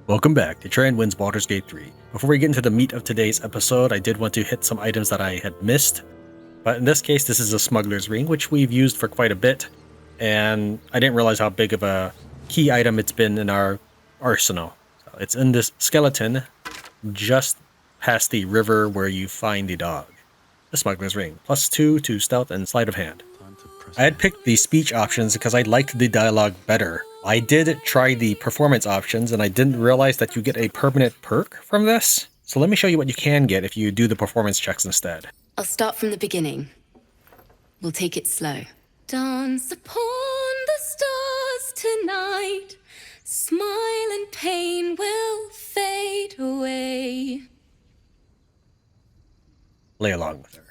Welcome back to Tran Wins Baldur's Gate 3. Before we get into the meat of today's episode, I did want to hit some items that I had missed. But in this case, this is a Smuggler's Ring, which we've used for quite a bit. And I didn't realize how big of a key item it's been in our arsenal. So it's in this skeleton just past the river where you find the dog. The Smuggler's Ring. +2 to stealth and sleight of hand. I had picked the speech options because I liked the dialogue better. I did try the performance options and I didn't realize that you get a permanent perk from this. So let me show you what you can get if you do the performance checks instead. I'll start from the beginning. We'll take it slow. Dance upon the stars tonight. Smile and pain will fade away. Play along with her.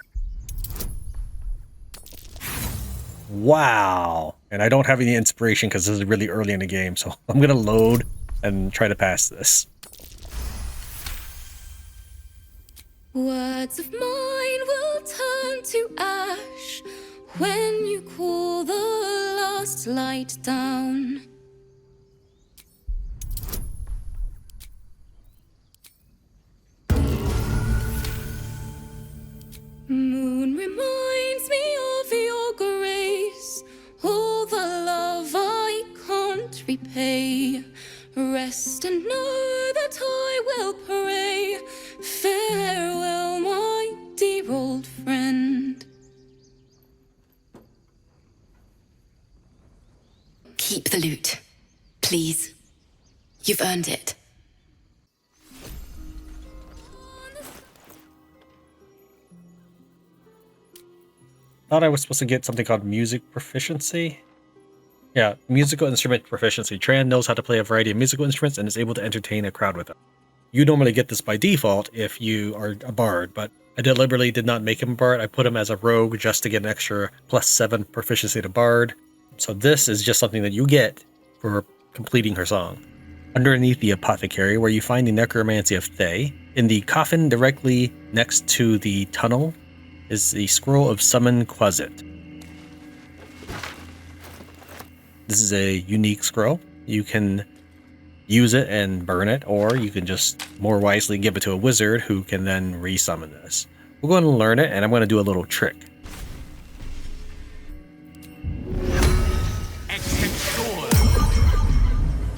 Wow. And I don't have any inspiration because this is really early in the game, so I'm going to load and try to pass this. Words of mine will turn to ash when you cool the last light down. Moon reminds me of your grace, all the love I can't repay. Rest and know that I will pray. Farewell, my dear old friend. Keep the loot, please. You've earned it. Thought I was supposed to get something called music proficiency. Yeah, musical instrument proficiency. Tran knows how to play a variety of musical instruments and is able to entertain a crowd with them. You normally get this by default if you are a bard, but I deliberately did not make him a bard. I put him as a rogue just to get an extra +7 proficiency to bard. So this is just something that you get for completing her song. Underneath the apothecary, where you find the necromancy of Thay, in the coffin directly next to the tunnel is the scroll of summon Quasit. This is a unique scroll. You can use it and burn it, or you can just more wisely give it to a wizard who can then re-summon this. We're going to learn it, and I'm going to do a little trick.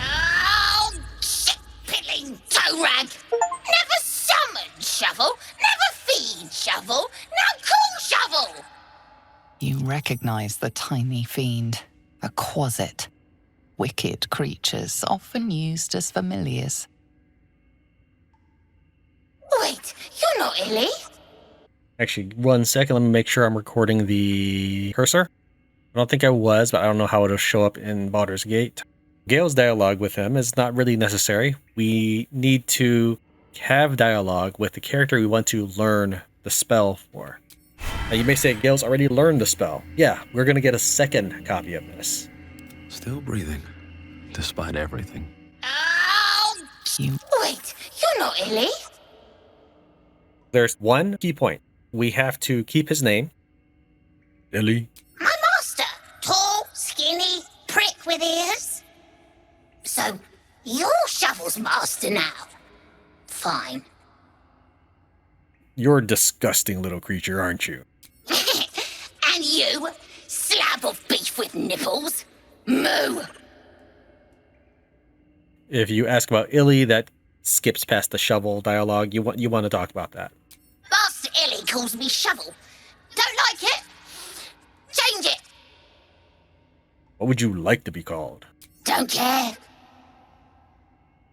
Oh, shit-pilling toe rag! Never summon shovel, never feed shovel, now call shovel! You recognize the tiny fiend, a Quasit. Wicked creatures, often used as familiars. Wait, you're not Illy? Actually, 1 second, let me make sure I'm recording the cursor. I don't think I was, but I don't know how it'll show up in Baldur's Gate. Gale's dialogue with him is not really necessary. We need to have dialogue with the character we want to learn the spell for. Now you may say, Gale's already learned the spell. Yeah, we're going to get a second copy of this. Still breathing, despite everything. Oh, wait, you're not Illy? There's one key point. We have to keep his name. Illy. My master, tall, skinny, prick with ears. So, you're Shovel's master now. Fine. You're a disgusting little creature, aren't you? And you, slab of beef with nipples. Moo! If you ask about Illy, that skips past the shovel dialogue. You want to talk about that. Master Illy calls me Shovel. Don't like it? Change it. What would you like to be called? Don't care.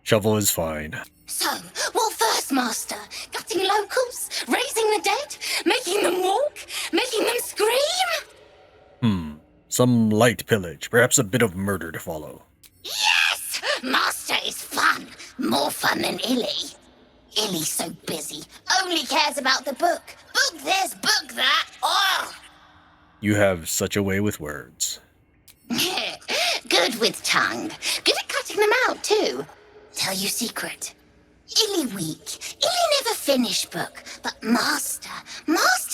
Shovel is fine. So, what first, Master? Gutting locals? Raising the dead? Making them walk? Making them scream? Some light pillage, perhaps a bit of murder to follow. Yes! Master is fun. More fun than Illy. Illy's so busy. Only cares about the book. Book this, book that. Oh! You have such a way with words. Good with tongue. Good at cutting them out, too. Tell you secret. Illy weak. Illy never finish book. But Master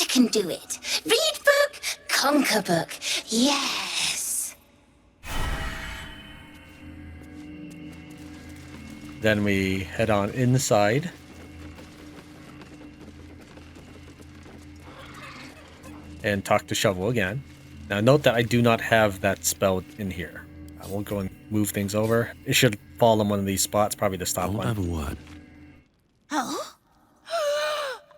can do it. Read book, conquer book. Yes. Then we head on inside. And talk to Shovel again. Now note that I do not have that spell in here. I won't go and move things over. It should fall in one of these spots, probably the stop Don't one. have a word. Oh?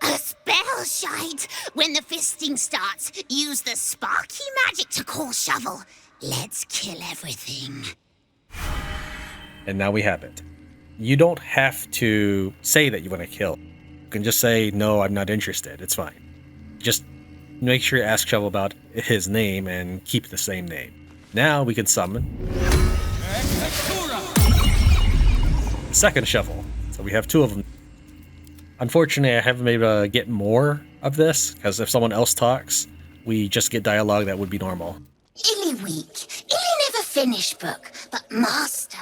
A spell shite! When the fisting starts, use the sparky magic to call Shovel. Let's kill everything. And now we have it. You don't have to say that you want to kill. You can just say, no, I'm not interested. It's fine. Just make sure you ask Shovel about his name and keep the same name. Now we can summon second Shovel. So we have two of them. Unfortunately, I haven't been able to get more of this, because if someone else talks, we just get dialogue that would be normal. Illy weak. Illy never finished book, but Master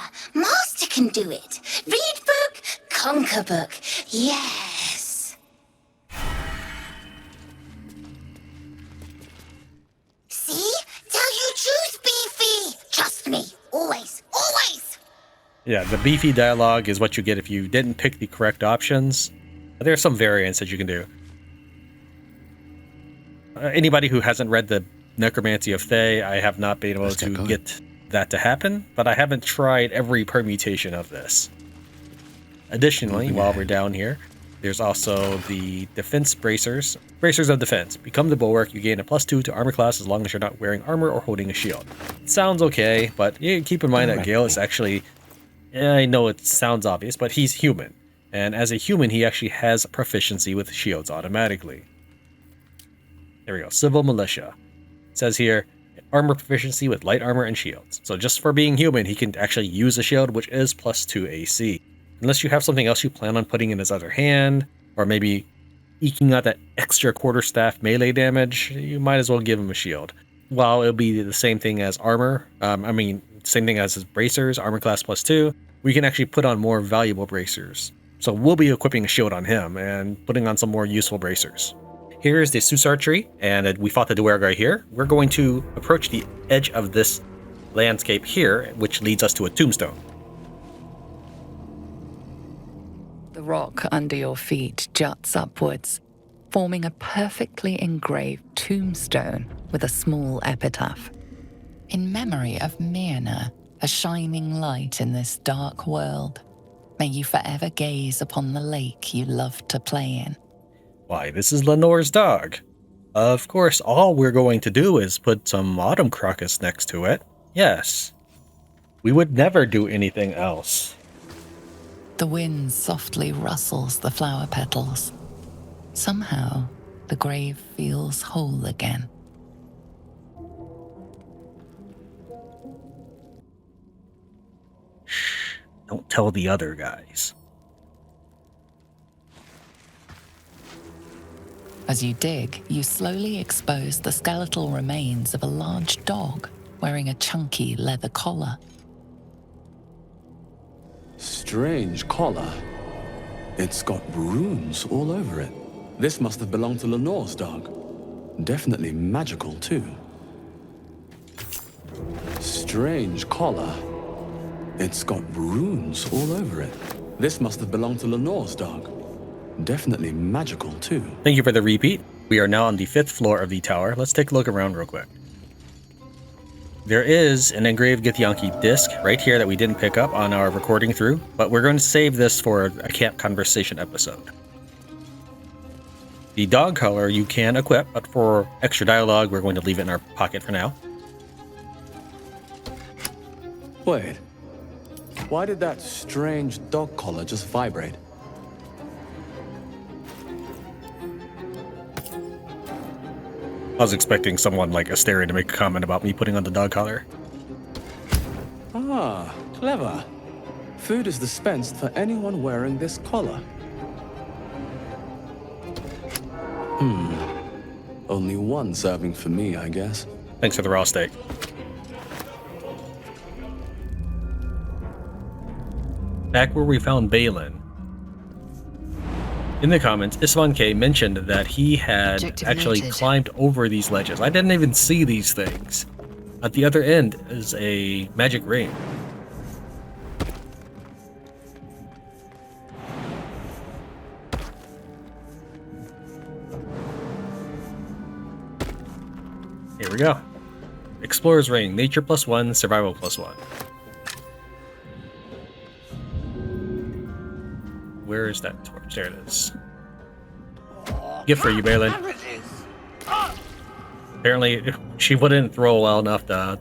can do it. Read book, conquer book. Yes. See? Tell you truth, Beefy. Trust me. Always. Always. Yeah, the beefy dialogue is what you get if you didn't pick the correct options. There are some variants that you can do. Anybody who hasn't read the Necromancy of Thay, I have not been able to get that to happen, but I haven't tried every permutation of this. Additionally, while we're down here, there's also the defense bracers. Bracers of defense. Become the bulwark, you gain a +2 to armor class as long as you're not wearing armor or holding a shield. Sounds okay, but yeah, keep in mind that Gale is actually, I know it sounds obvious, but he's human. And as a human, he actually has proficiency with shields automatically. There we go, Civil Militia. It says here, armor proficiency with light armor and shields. So just for being human, he can actually use a shield, which is +2 AC. Unless you have something else you plan on putting in his other hand, or maybe eking out that extra quarterstaff melee damage, you might as well give him a shield. While it'll be the same thing as armor, same thing as his bracers, armor class +2, we can actually put on more valuable bracers. So we'll be equipping a shield on him and putting on some more useful bracers. Here's the Susar tree, and we fought the Duergar here. We're going to approach the edge of this landscape here, which leads us to a tombstone. The rock under your feet juts upwards, forming a perfectly engraved tombstone with a small epitaph. In memory of Myrna, a shining light in this dark world, may you forever gaze upon the lake you loved to play in. Why, this is Lenore's dog. Of course, all we're going to do is put some autumn crocus next to it. Yes. We would never do anything else. The wind softly rustles the flower petals. Somehow, the grave feels whole again. Shh, don't tell the other guys. As you dig, you slowly expose the skeletal remains of a large dog wearing a chunky leather collar. Strange collar. It's got runes all over it. This must have belonged to Lenore's dog. Definitely magical, too. Strange collar. It's got runes all over it. This must have belonged to Lenore's dog. Definitely magical, too. Thank you for the repeat. We are now on the 5th floor of the tower. Let's take a look around real quick. There is an engraved Githyanki disc right here that we didn't pick up on our recording through, but we're going to save this for a camp conversation episode. The dog collar you can equip, but for extra dialogue, we're going to leave it in our pocket for now. Wait. Why did that strange dog collar just vibrate? I was expecting someone like Astarion to make a comment about me putting on the dog collar. Ah, clever. Food is dispensed for anyone wearing this collar. Only one serving for me, I guess. Thanks for the raw steak. Back where we found Balin. In the comments, Isvan K mentioned that he had Objective actually noted. climbed over these ledges. I didn't even see these things. At the other end is a magic ring. we go. Explorer's Ring, Nature +1, Survival +1. Where is that torch? There it is. Gift for you, Balin. Apparently, she wouldn't throw well enough to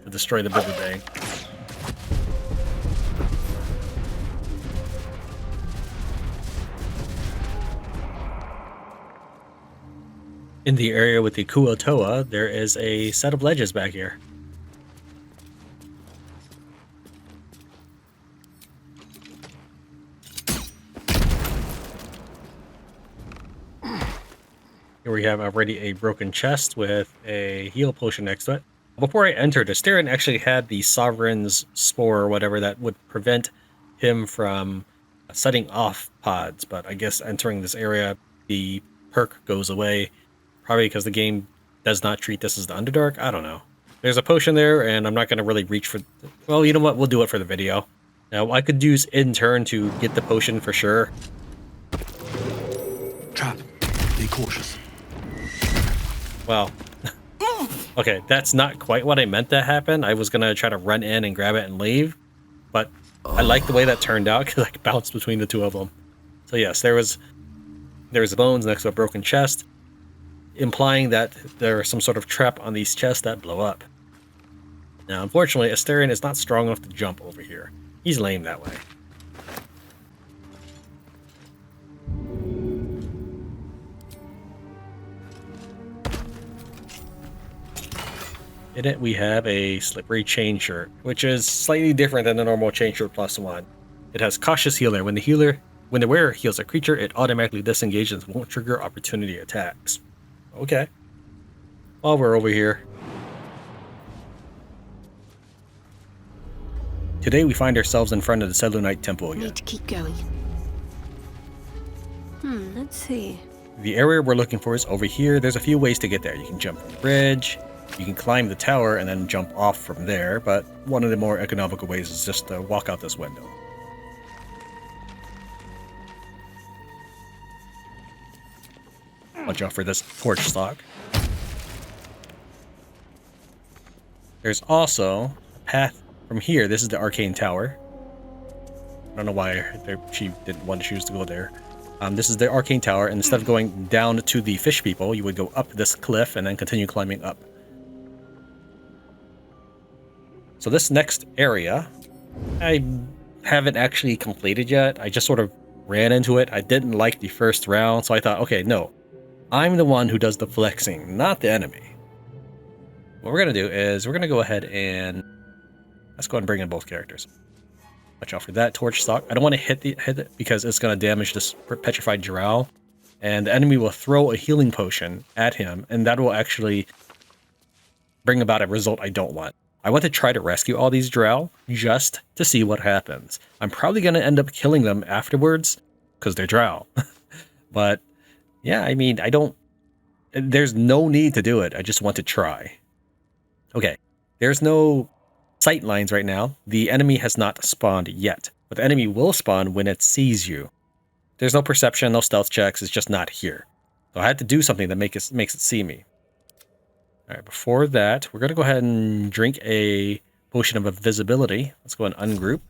destroy the bigger thing. In the area with the Kuo-toa, there is a set of ledges back here. Here we have already a broken chest with a heal potion next to it. Before I entered, Asterin actually had the Sovereign's Spore or whatever that would prevent him from setting off pods, but I guess entering this area, the perk goes away. Probably because the game does not treat this as the Underdark. I don't know. There's a potion there, and I'm not going to really reach for... Well, you know what? We'll do it for the video. Now, I could use in turn to get the potion for sure. Trap. Be cautious. Well, okay, that's not quite what I meant to happen. I was going to try to run in and grab it and leave, but I like the way that turned out because I could bounce between the two of them. So yes, there was bones next to a broken chest, implying that there is some sort of trap on these chests that blow up. Now, unfortunately, Asterin is not strong enough to jump over here. He's lame that way. In it, we have a slippery chain shirt, which is slightly different than the normal chain shirt +1. It has cautious healer. When the wearer heals a creature, it automatically disengages and won't trigger opportunity attacks. Okay. While we're over here. Today we find ourselves in front of the Selûnite Temple again. Need to keep going. Let's see. The area we're looking for is over here. There's a few ways to get there. You can jump from the bridge, you can climb the tower and then jump off from there, but one of the more economical ways is just to walk out this window. Watch out for this torch stock. There's also a path from here. This is the Arcane Tower. I don't know why she didn't want to choose to go there. This is the Arcane Tower, and instead of going down to the fish people, you would go up this cliff and then continue climbing up. So this next area, I haven't actually completed yet. I just sort of ran into it. I didn't like the first round, so I thought, okay, no. I'm the one who does the flexing, not the enemy. What we're going to do is we're going to go ahead and... Let's go ahead and bring in both characters. Watch out for that torch stock. I don't want to hit it because it's going to damage this petrified Drow. And the enemy will throw a healing potion at him, and that will actually bring about a result I don't want. I want to try to rescue all these Drow just to see what happens. I'm probably going to end up killing them afterwards because they're Drow. But yeah, I mean, there's no need to do it. I just want to try. Okay, there's no sight lines right now. The enemy has not spawned yet, but the enemy will spawn when it sees you. There's no perception, no stealth checks. It's just not here. So I had to do something that makes it see me. All right, before that, we're going to go ahead and drink a potion of invisibility. Let's go and ungroup.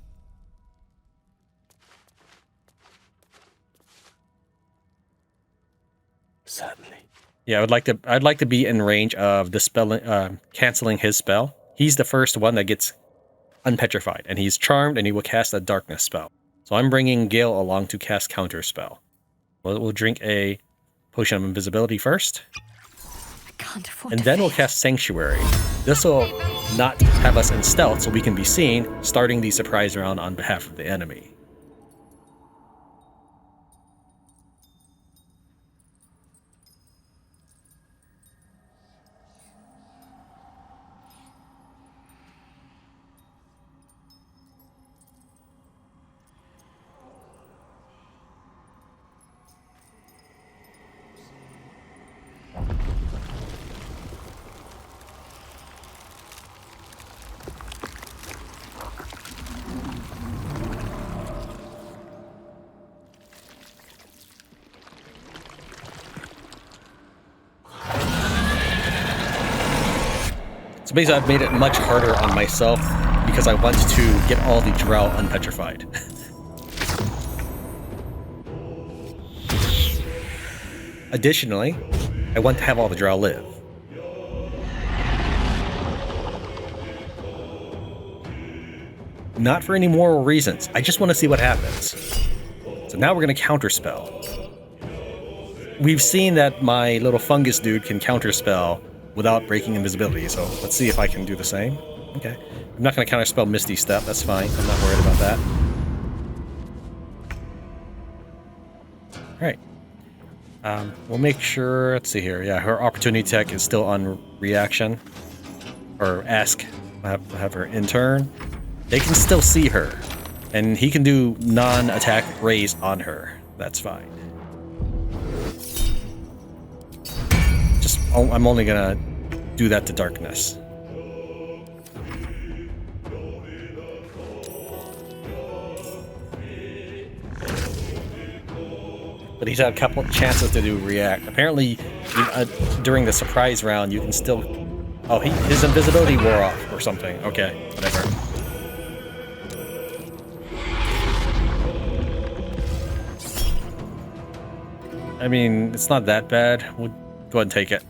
Certainly. Yeah, I'd like to be in range of the spell, canceling his spell. He's the first one that gets unpetrified, and he's charmed, and he will cast a darkness spell. So I'm bringing Gale along to cast counter spell. We'll drink a potion of invisibility first. And then we'll cast Sanctuary. This will not have us in stealth so we can be seen, starting the surprise round on behalf of the enemy. So basically, I've made it much harder on myself because I want to get all the Drow unpetrified. Additionally, I want to have all the Drow live. Not for any moral reasons. I just want to see what happens. So now we're going to counterspell. We've seen that my little fungus dude can counterspell without breaking invisibility, so let's see if I can do the same. Okay. I'm not going to counterspell Misty Step, that's fine. I'm not worried about that. Alright. We'll make sure, let's see here, yeah, her opportunity tech is still on reaction. Or ask, have her intern. They can still see her. And he can do non-attack rays on her. That's fine. I'm only gonna do that to darkness. But he's had a couple of chances to do react. Apparently, during the surprise round, you can still... Oh, his invisibility wore off or something. Okay, whatever. I mean, it's not that bad. We'll go ahead and take it.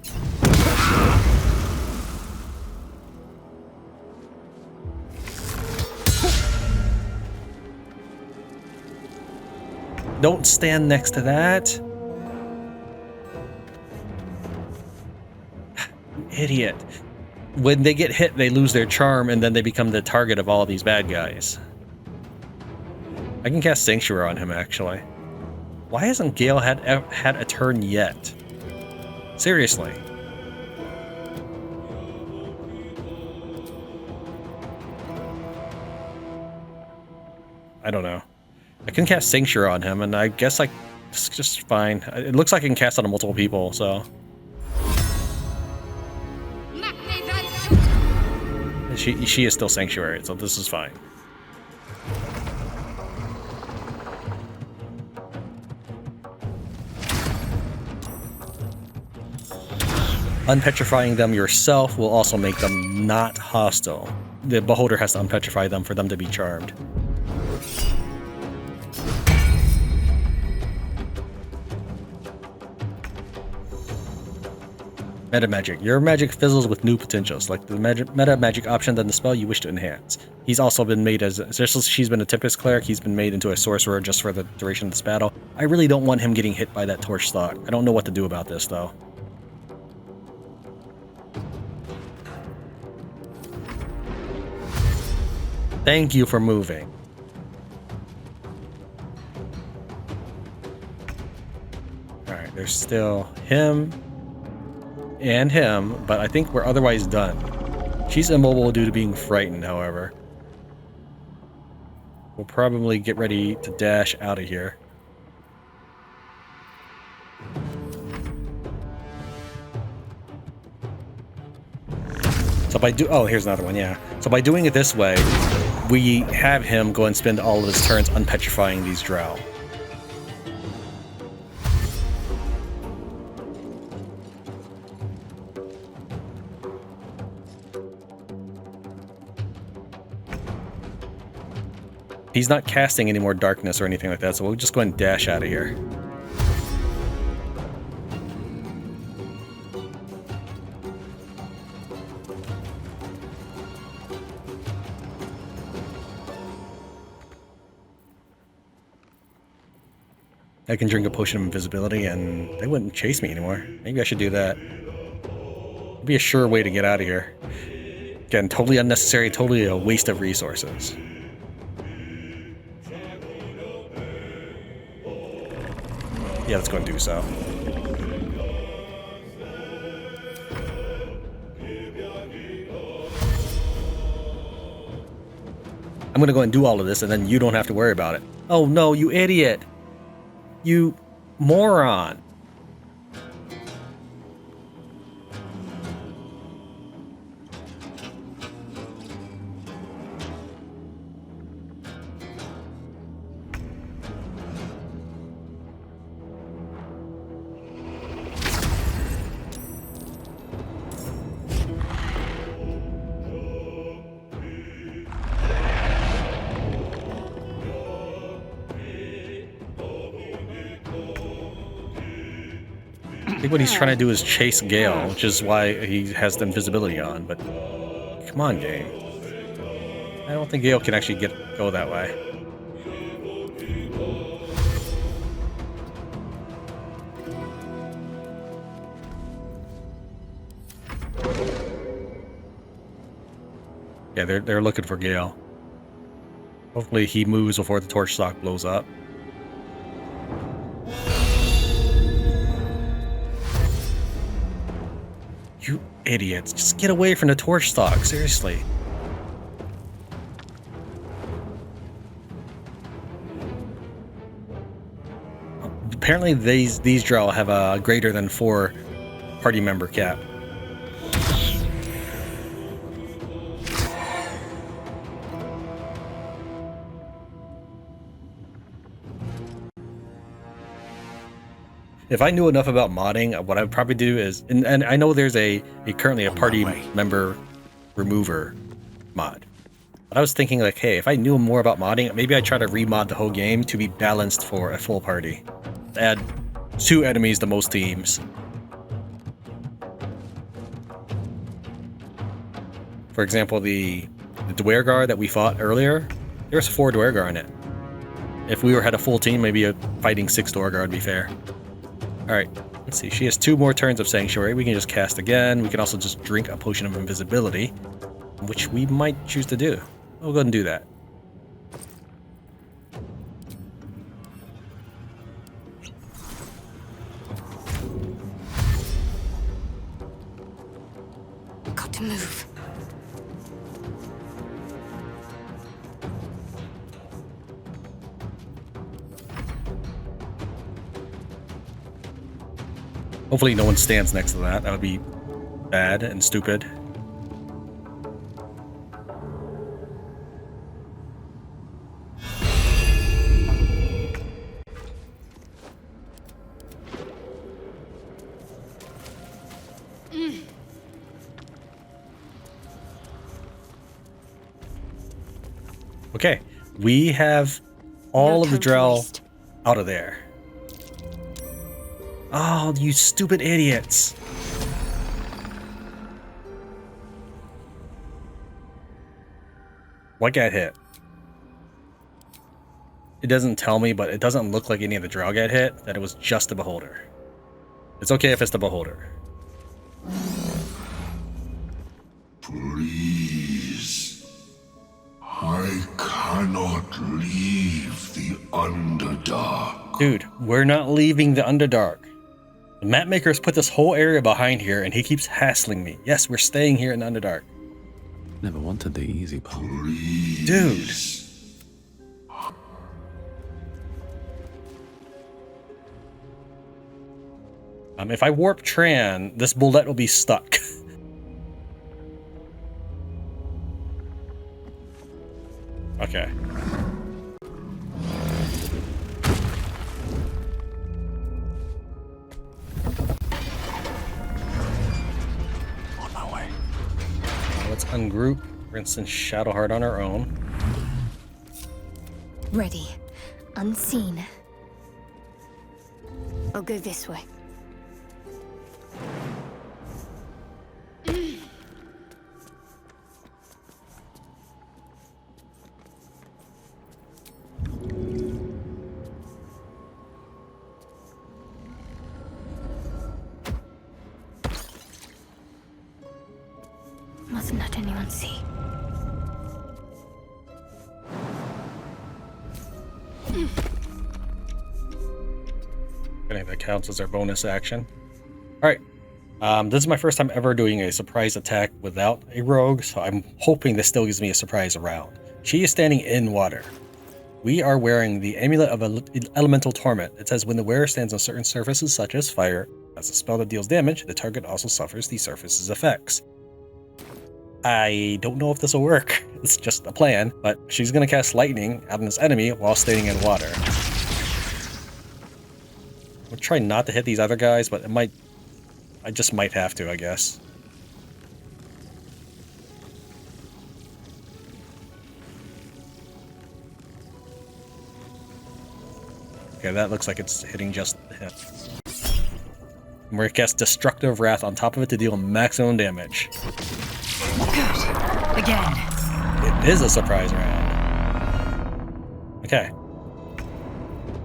Don't stand next to that. Idiot. When they get hit, they lose their charm, and then they become the target of all these bad guys. I can cast Sanctuary on him, actually. Why hasn't Gale had a turn yet? Seriously. I don't know. I can cast Sanctuary on him, and I guess it's just fine. It looks like I can cast on multiple people, so... She is still Sanctuary, so this is fine. Unpetrifying them yourself will also make them not hostile. The Beholder has to unpetrify them for them to be charmed. Meta Magic. Your magic fizzles with new potentials. Select the meta magic option, then the spell you wish to enhance. He's also been made as... She's been a Tempest Cleric. He's been made into a Sorcerer just for the duration of this battle. I really don't want him getting hit by that Torch Stalk. I don't know what to do about this, though. Thank you for moving. Alright, there's still him and him, but I think we're otherwise done. She's immobile due to being frightened, however. We'll probably get ready to dash out of here. So oh, here's another one, yeah. So by doing it this way, we have him go and spend all of his turns unpetrifying these Drow. He's not casting any more darkness or anything like that, so we'll just go ahead and dash out of here. I can drink a potion of invisibility and they wouldn't chase me anymore. Maybe I should do that. It'd be a sure way to get out of here. Again, totally unnecessary, totally a waste of resources. Yeah, let's go and do so. I'm gonna go and do all of this and then you don't have to worry about it. Oh no, you idiot! You moron! think what he's trying to do is chase Gale, which is why he has the invisibility on, but come on, game. I don't think Gale can actually go that way. Yeah, they're looking for Gale. Hopefully he moves before the torch stock blows up. You idiots. Just get away from the torch stock, seriously. Apparently these Drow have a greater than 4 party member cap. If I knew enough about modding, what I would probably do is, and I know there's currently a party member remover mod. But I was thinking like, hey, if I knew more about modding, maybe I'd try to remod the whole game to be balanced for a full party. Add 2 enemies to most teams. For example, the Dweirgar that we fought earlier, there's 4 Dweirgar in it. If we had a full team, maybe fighting 6 Dweirgar would be fair. Alright, let's see. She has 2 more turns of Sanctuary. We can just cast again. We can also just drink a potion of invisibility, which we might choose to do. We'll go ahead and do that. Got to move. Hopefully no one stands next to that. That would be bad and stupid. Okay, we have all of the Drow out of there. Oh, you stupid idiots. What got hit? It doesn't tell me, but it doesn't look like any of the Drow got hit, that it was just the Beholder. It's okay if it's the Beholder. Please. I cannot leave the Underdark. Dude, we're not leaving the Underdark. The mapmaker's put this whole area behind here, and he keeps hassling me. Yes, we're staying here in the Underdark. Never wanted the easy part. Please. Dude. If I warp Tran, this bullet will be stuck. Okay. On my way. Let's ungroup. For instance, Shadowheart on our own. Ready. Unseen. I'll go this way. Mustn't let anyone see. I think that counts as our bonus action. Alright. This is my first time ever doing a surprise attack without a rogue, so I'm hoping this still gives me a surprise around. She is standing in water. We are wearing the Amulet of Elemental Torment. It says when the wearer stands on certain surfaces such as fire, as a spell that deals damage, the target also suffers the surface's effects. I don't know if this will work. It's just a plan, but she's going to cast lightning at this enemy while staying in water. We'll try not to hit these other guys, but I just might have to, I guess. Okay, that looks like it's hitting just the hit. And we're gonna cast Destructive Wrath on top of it to deal maximum damage. Good. Again. It is a surprise round. Okay.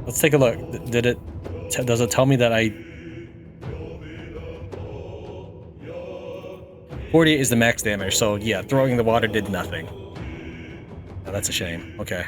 Let's take a look. Does it tell me that I... 48 is the max damage, so yeah, throwing the water did nothing. Oh, that's a shame. Okay.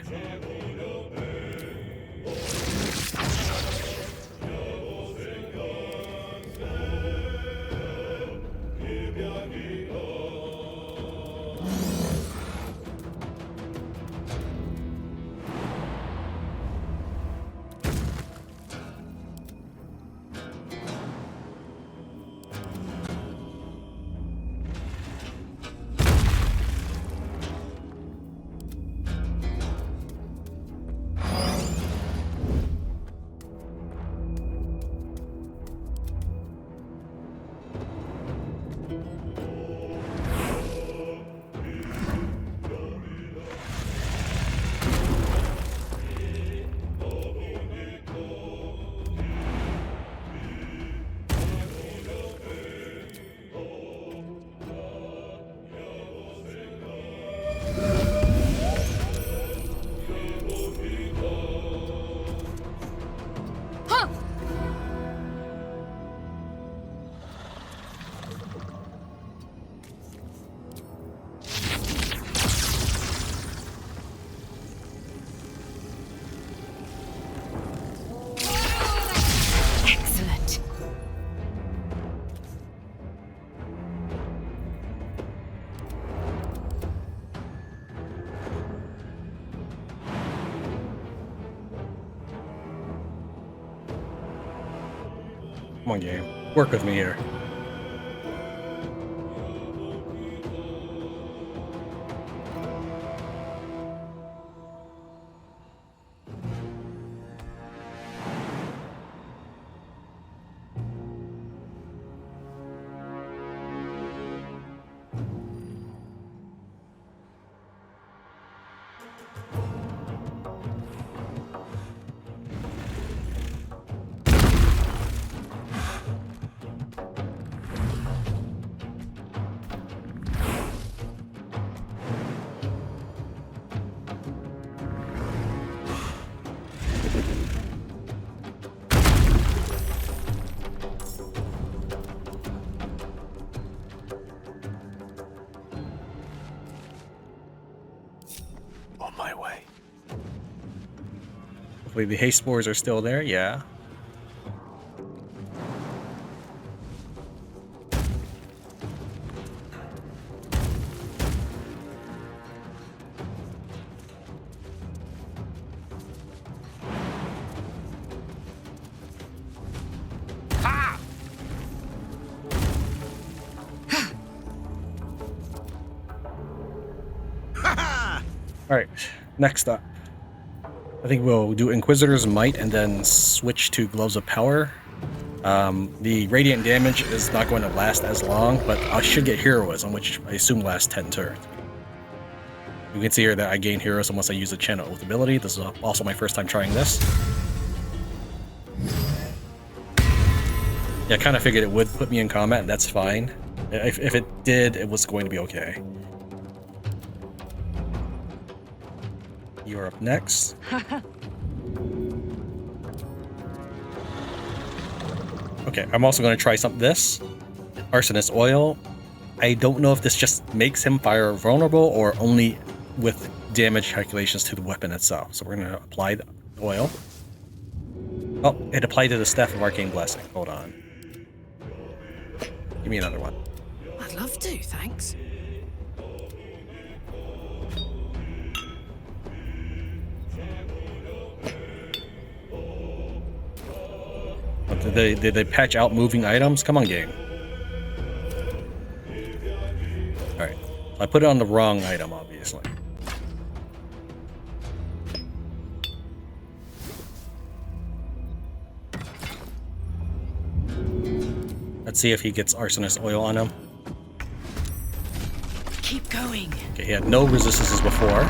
Come on, game. Work with me here. On my way. Hopefully the haste spores are still there. Yeah. Alright, next up. I think we'll do Inquisitor's Might and then switch to Gloves of Power. The Radiant damage is not going to last as long, but I should get Heroism, which I assume lasts 10 turns. You can see here that I gain Heroism once I use the Channel Oath ability. This is also my first time trying this. Yeah, I kind of figured it would put me in combat, and that's fine. If it did, it was going to be okay. You're up next. Okay, I'm also going to try this. Arsonist Oil. I don't know if this just makes him fire vulnerable or only with damage calculations to the weapon itself. So we're going to apply the oil. Oh, it applied to the Staff of Arcane Blessing. Hold on. Give me another one. I'd love to, thanks. Did they patch out moving items? Come on, game. Alright. I put it on the wrong item, obviously. Let's see if he gets Arsonist Oil on him. Keep going. Okay, he had no resistances before.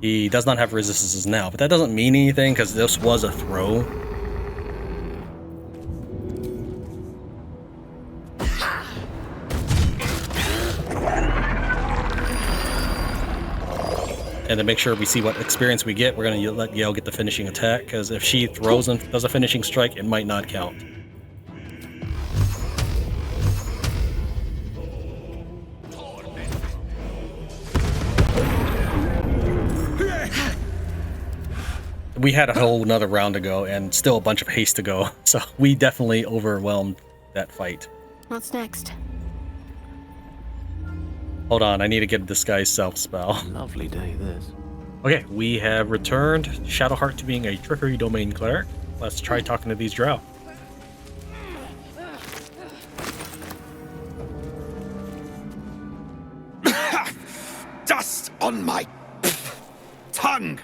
He does not have resistances now, but that doesn't mean anything because this was a throw. And to make sure we see what experience we get, we're going to let Yale get the finishing attack, because if she throws and does a finishing strike, it might not count. We had a whole nother round to go and still a bunch of haste to go, so we definitely overwhelmed that fight. What's next? Hold on, I need to get a disguise self spell. Lovely day, this. Okay, we have returned Shadowheart to being a trickery domain cleric. Let's try talking to these Drow. Dust on my tongue!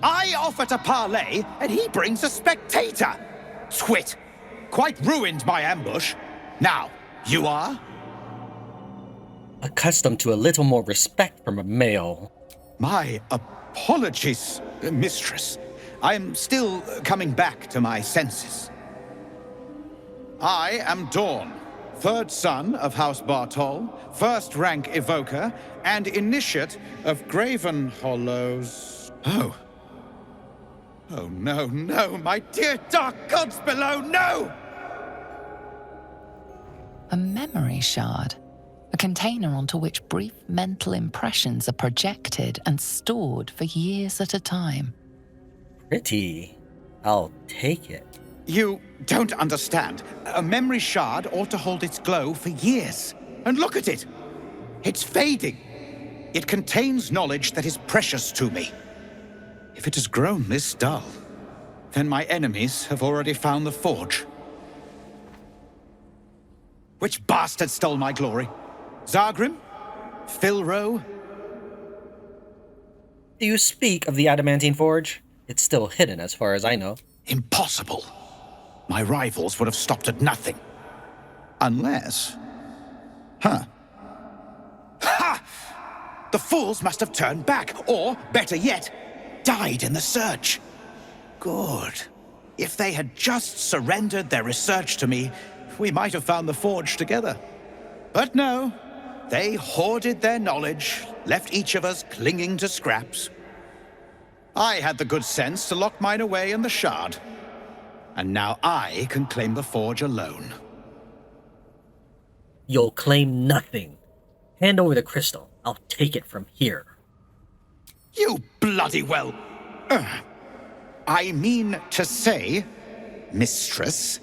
I offer to parley, and he brings a spectator! Twit! Quite ruined my ambush. Now, you are? Accustomed to a little more respect from a male. My apologies, mistress. I am still coming back to my senses. I am Dawn, third son of House Bartol, first rank evoker, and initiate of Graven Hollows. Oh. Oh, no, no, my dear dark gods below, no! A memory shard. A container onto which brief mental impressions are projected and stored for years at a time. Pretty. I'll take it. You don't understand. A memory shard ought to hold its glow for years. And look at it. It's fading. It contains knowledge that is precious to me. If it has grown this dull, then my enemies have already found the forge. Which bastard stole my glory? Zargrim? Philro? Do you speak of the Adamantine Forge? It's still hidden as far as I know. Impossible. My rivals would have stopped at nothing. Unless... Huh. Ha! The fools must have turned back, or, better yet, died in the search. Good. If they had just surrendered their research to me, we might have found the forge together. But no, they hoarded their knowledge, left each of us clinging to scraps. I had the good sense to lock mine away in the shard. And now I can claim the forge alone. You'll claim nothing. Hand over the crystal. I'll take it from here. You bloody well... I mean to say, mistress,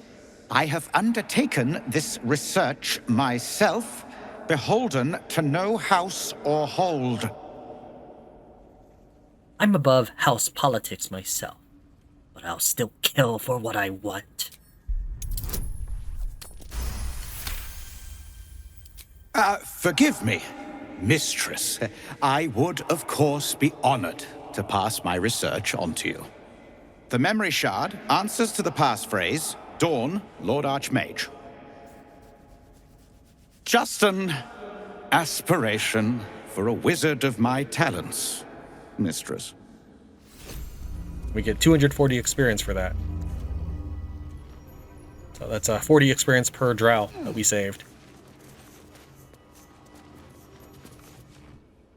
I have undertaken this research myself, beholden to no house or hold. I'm above house politics myself, but I'll still kill for what I want. Forgive me, mistress. I would, of course, be honored to pass my research on to you. The memory shard answers to the passphrase, Dawn, Lord Archmage. Just an aspiration for a wizard of my talents, mistress. We get 240 experience for that. So that's 40 experience per drow that we saved.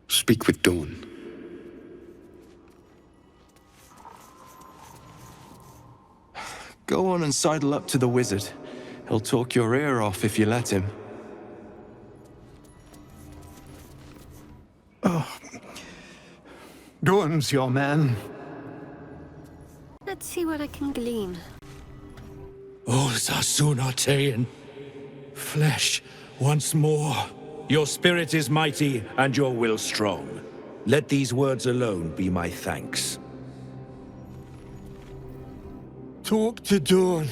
Speak with Dawn. Go on and sidle up to the wizard. He'll talk your ear off if you let him. Dawn's your man. Let's see what I can glean. Zasunartean. Flesh, once more. Your spirit is mighty and your will strong. Let these words alone be my thanks. Talk to Dawn.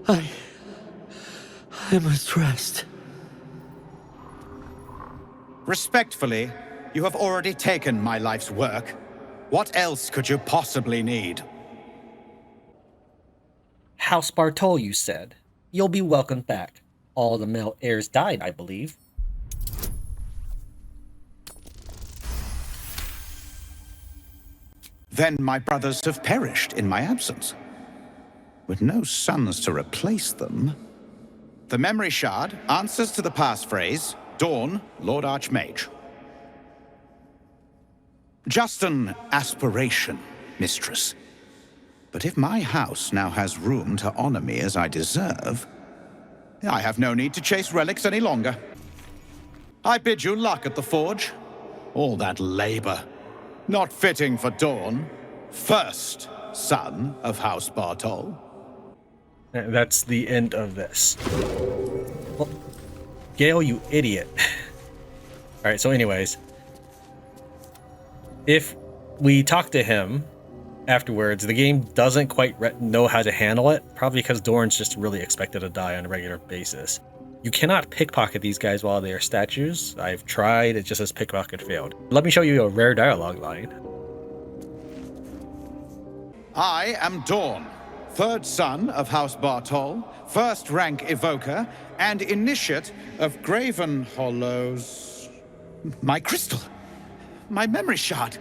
I must rest. Respectfully, you have already taken my life's work. What else could you possibly need? House Bartol, you said. You'll be welcomed back. All the male heirs died, I believe. Then my brothers have perished in my absence. With no sons to replace them. The memory shard answers to the passphrase, Dawn, Lord Archmage. Just an aspiration, mistress. But if my house now has room to honor me as I deserve, I have no need to chase relics any longer. I bid you luck at the forge. All that labor, not fitting for Dawn, first son of House Bartol. And that's the end of this. Well, Gale, you idiot. Alright, so anyways, if we talk to him afterwards, the game doesn't quite know how to handle it, probably because Dorn's just really expected to die on a regular basis. You cannot pickpocket these guys while they are statues. I've tried, it just says pickpocket failed. Let me show you a rare dialogue line. I am Dawn, third son of House Bartol, first rank evoker, and initiate of Graven Hollows. My crystal, my memory shard.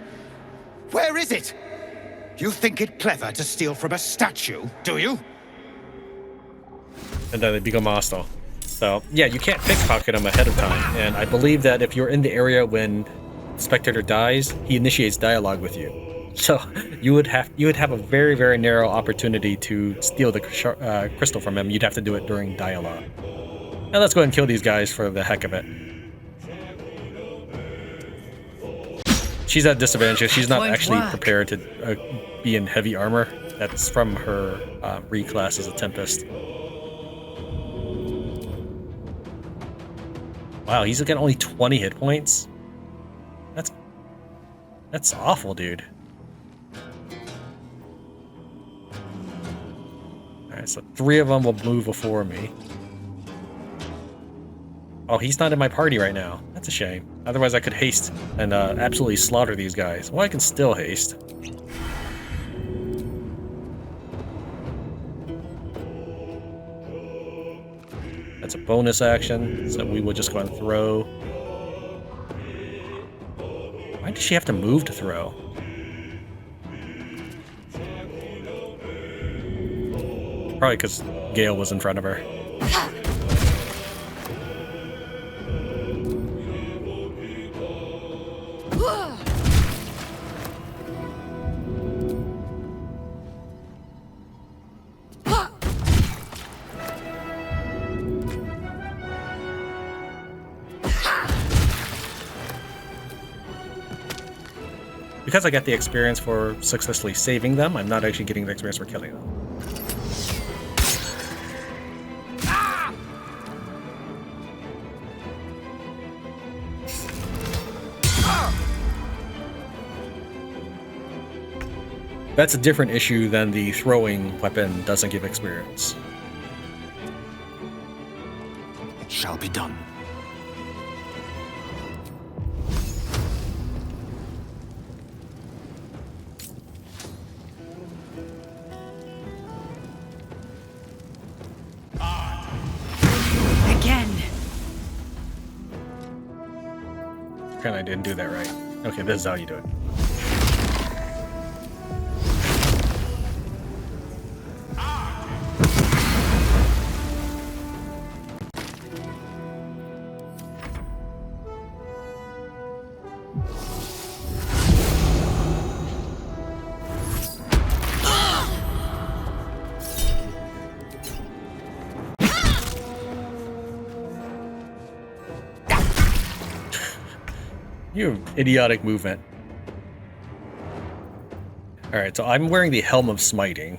Where is it? You think it clever to steal from a statue, do you? And then they become hostile. So yeah, you can't pickpocket them ahead of time. And I believe that if you're in the area when Spectator dies, he initiates dialogue with you. So you would have a very, very narrow opportunity to steal the crystal from him. You'd have to do it during dialogue. Now let's go ahead and kill these guys for the heck of it. She's at disadvantage. She's not actually prepared to be in heavy armor. That's from her reclass as a Tempest. Wow, he's got only 20 hit points. That's awful, dude. Alright, so 3 of them will move before me. Oh, he's not in my party right now. That's a shame. Otherwise, I could haste and absolutely slaughter these guys. Well, I can still haste. That's a bonus action, so we will just go and throw. Why does she have to move to throw? Probably because Gale was in front of her. Because I got the experience for successfully saving them, I'm not actually getting the experience for killing them. That's a different issue than the throwing weapon doesn't give experience. It shall be done. I didn't do that right. Okay, this is how you do it. You idiotic movement. Alright, so I'm wearing the Helm of Smiting.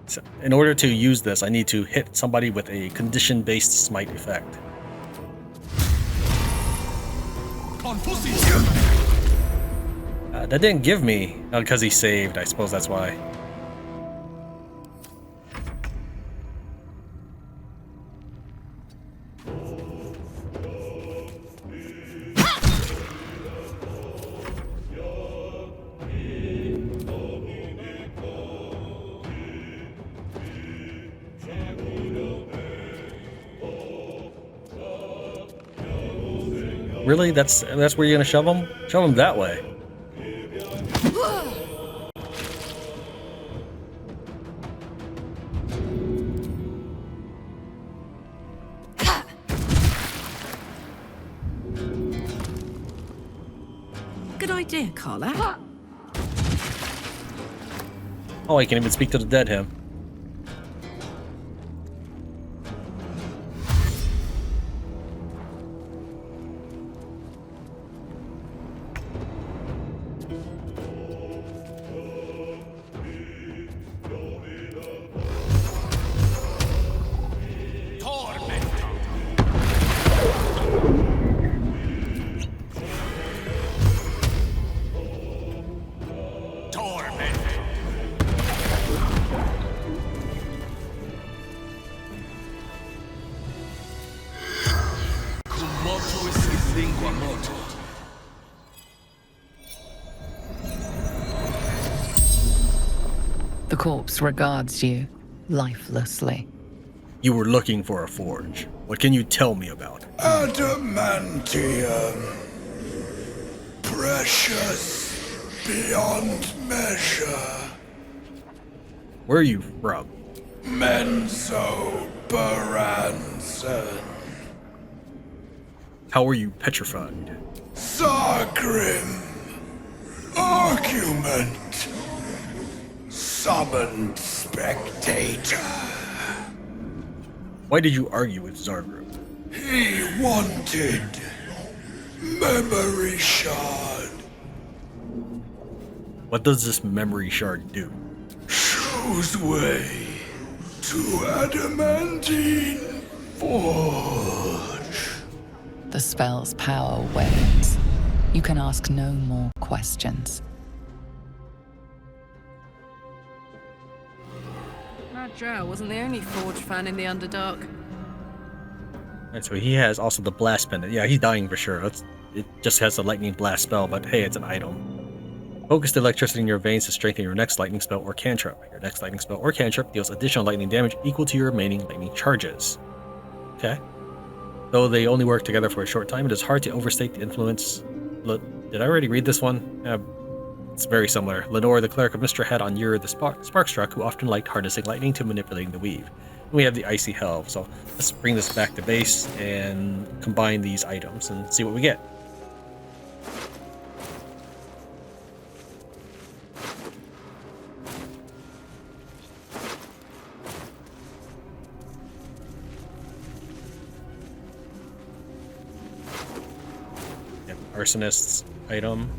So in order to use this, I need to hit somebody with a condition-based smite effect. That didn't give me, because he saved, I suppose that's why. Really? That's where you're gonna shove him? Shove him that way. idea, Carla. Oh, I can even speak to the dead him. The corpse regards you lifelessly. You were looking for a forge. What can you tell me about it? Adamantium. Precious beyond measure. Where are you from? Menzo Baranson. How were you petrified? Sargrim. Argument. Summoned Spectator. Why did you argue with Zargrim? He wanted memory shard. What does this memory shard do? Shows way to adamantine forge. The spell's power wanes. You can ask no more questions. That Drow wasn't the only Forge fan in the Underdark. And so he has also the Blast Pendant. Yeah, he's dying for sure. It just has a lightning blast spell, but hey, it's an item. Focus the electricity in your veins to strengthen your next lightning spell or cantrip. Your next lightning spell or cantrip deals additional lightning damage equal to your remaining lightning charges. Okay. Though they only work together for a short time, it is hard to overstate the influence. Did I already read this one? It's very similar. Lenore, the cleric of Mr. had on Ur the Sparkstruck, who often liked harnessing lightning to manipulating the weave. And we have the Icy Helve, so let's bring this back to base and combine these items and see what we get. Arsonist's item.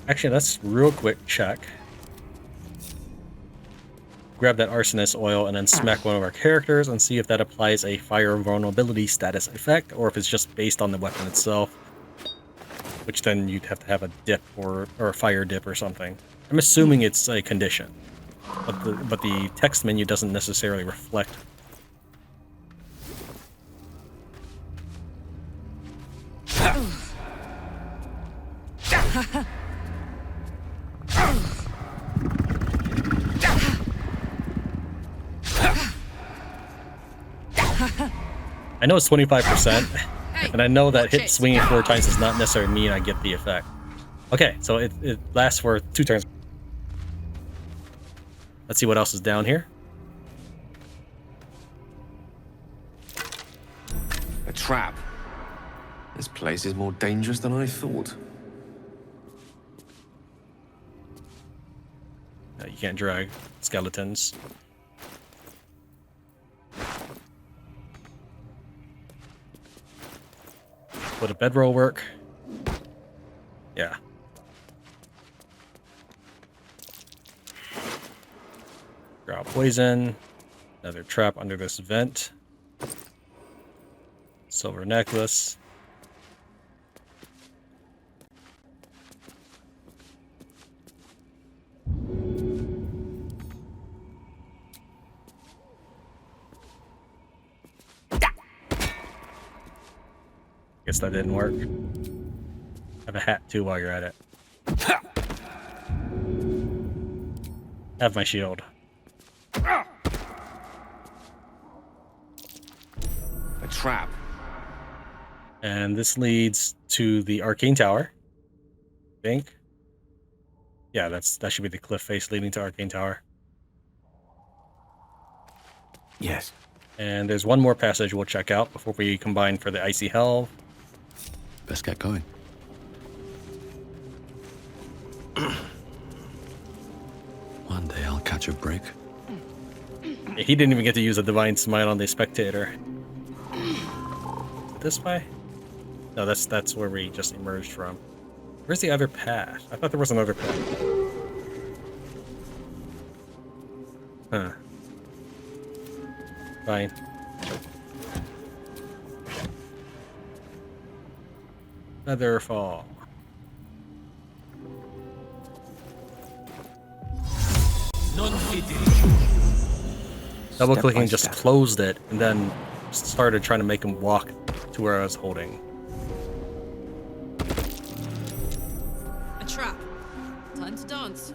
Actually, let's real quick check. Grab that arsonist oil and then smack one of our characters and see if that applies a fire vulnerability status effect or if it's just based on the weapon itself. Which then you'd have to have a dip or a fire dip or something. I'm assuming it's a condition. But the text menu doesn't necessarily reflect. I know it's 25%, and I know that hit swinging 4 times does not necessarily mean I get the effect. Okay, so it lasts for 2 turns. Let's see what else is down here. A trap. This place is more dangerous than I thought. No, you can't drag skeletons. Would a bedroll work? Yeah. Draw poison. Another trap under this vent. Silver necklace. Guess that didn't work. Have a hat too while you're at it. Have my shield. A trap. And this leads to the Arcane Tower. I think. Yeah, that should be the cliff face leading to Arcane Tower. Yes. And there's one more passage we'll check out before we combine for the Icy Hell. Best get going. One day I'll catch a break. He didn't even get to use a Divine Smite on the Spectator. This way? No, that's where we just emerged from. Where's the other path? I thought there was another path. Huh. Fine. Featherfall. Double clicking just closed it and then started trying to make him walk to where I was holding. A trap. Time to dance.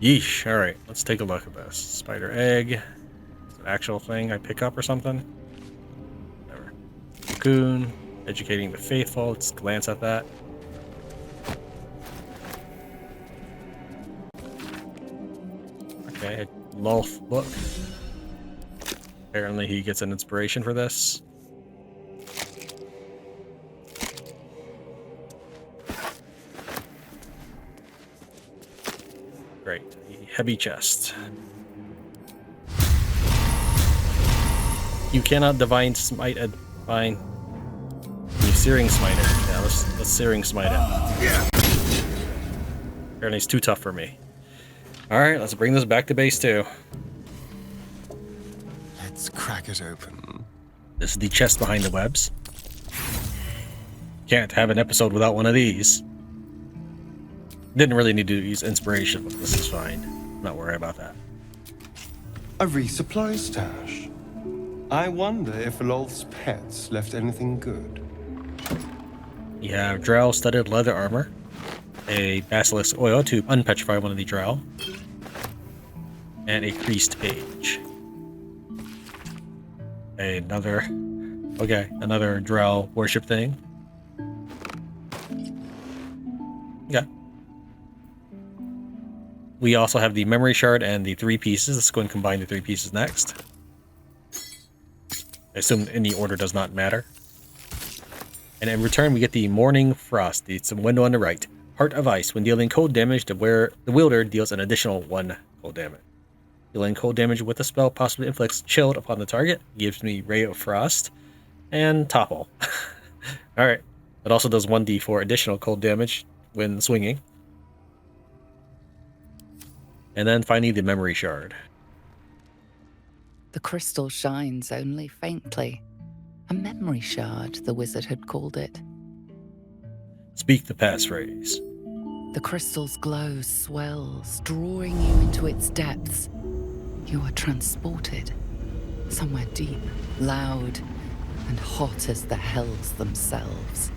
Yeesh. Alright, let's take a look at this. Spider egg. It's an actual thing I pick up or something. Whatever. Cocoon. Educating the faithful. Let's glance at that. Okay, Lolth book. Apparently he gets an inspiration for this. Great. Heavy chest. You cannot divine smite a fine. You searing smite it. Yeah, let's searing smite it. Apparently it's too tough for me. Alright, let's bring this back to base 2. Let's crack it open. This is the chest behind the webs. Can't have an episode without one of these. Didn't really need to use inspiration, but this is fine. Not worry about that. A resupply stash. I wonder if Lolth's pets left anything good. You have Drow studded leather armor, a basilisk oil to unpetrify one of the Drow, and a priest page. Another Drow worship thing. Yeah. We also have the memory shard and the 3 pieces. Let's go and combine the 3 pieces next. I assume any order does not matter. And in return, we get the Mourning Frost. It's a window on the right. Heart of Ice. When dealing cold damage, the wielder deals an additional 1 cold damage. Dealing cold damage with a spell possibly inflicts chilled upon the target. Gives me Ray of Frost. And Topple. Alright. It also does 1d4 additional cold damage when swinging. And then finally the memory shard. The crystal shines only faintly. A memory shard, the wizard had called it. Speak the passphrase. The crystal's glow swells, drawing you into its depths. You are transported, somewhere deep, loud, and hot as the hells themselves.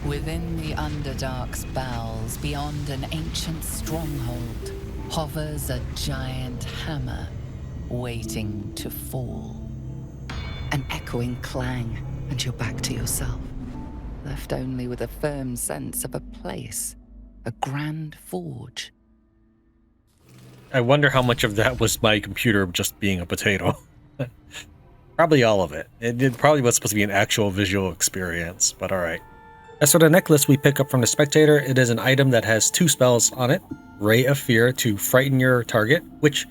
Within the Underdark's bowels, beyond an ancient stronghold, hovers a giant hammer, waiting to fall. An echoing clang, and you're back to yourself, left only with a firm sense of a place, a grand forge. I wonder how much of that was my computer just being a potato. Probably all of it. It probably was supposed to be an actual visual experience, but alright. As for the necklace we pick up from the Spectator, it is an item that has 2 spells on it. Ray of Fear to frighten your target, which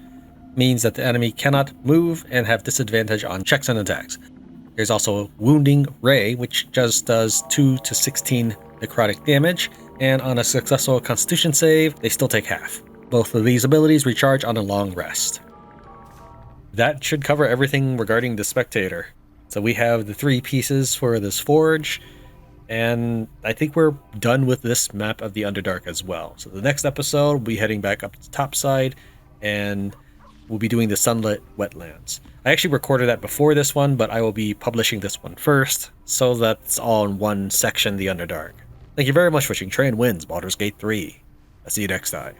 means that the enemy cannot move and have disadvantage on checks and attacks. There's also Wounding Ray, which just does 2 to 16 necrotic damage, and on a successful Constitution save, they still take half. Both of these abilities recharge on a long rest. That should cover everything regarding the Spectator. So we have the 3 pieces for this forge, And I think we're done with this map of the Underdark as well. So the next episode, we'll be heading back up to the top side, and we'll be doing the Sunlit Wetlands. I actually recorded that before this one, but I will be publishing this one first, so that's all in one section, the Underdark. Thank you very much for watching. Tran wins Baldur's Gate 3. I'll see you next time.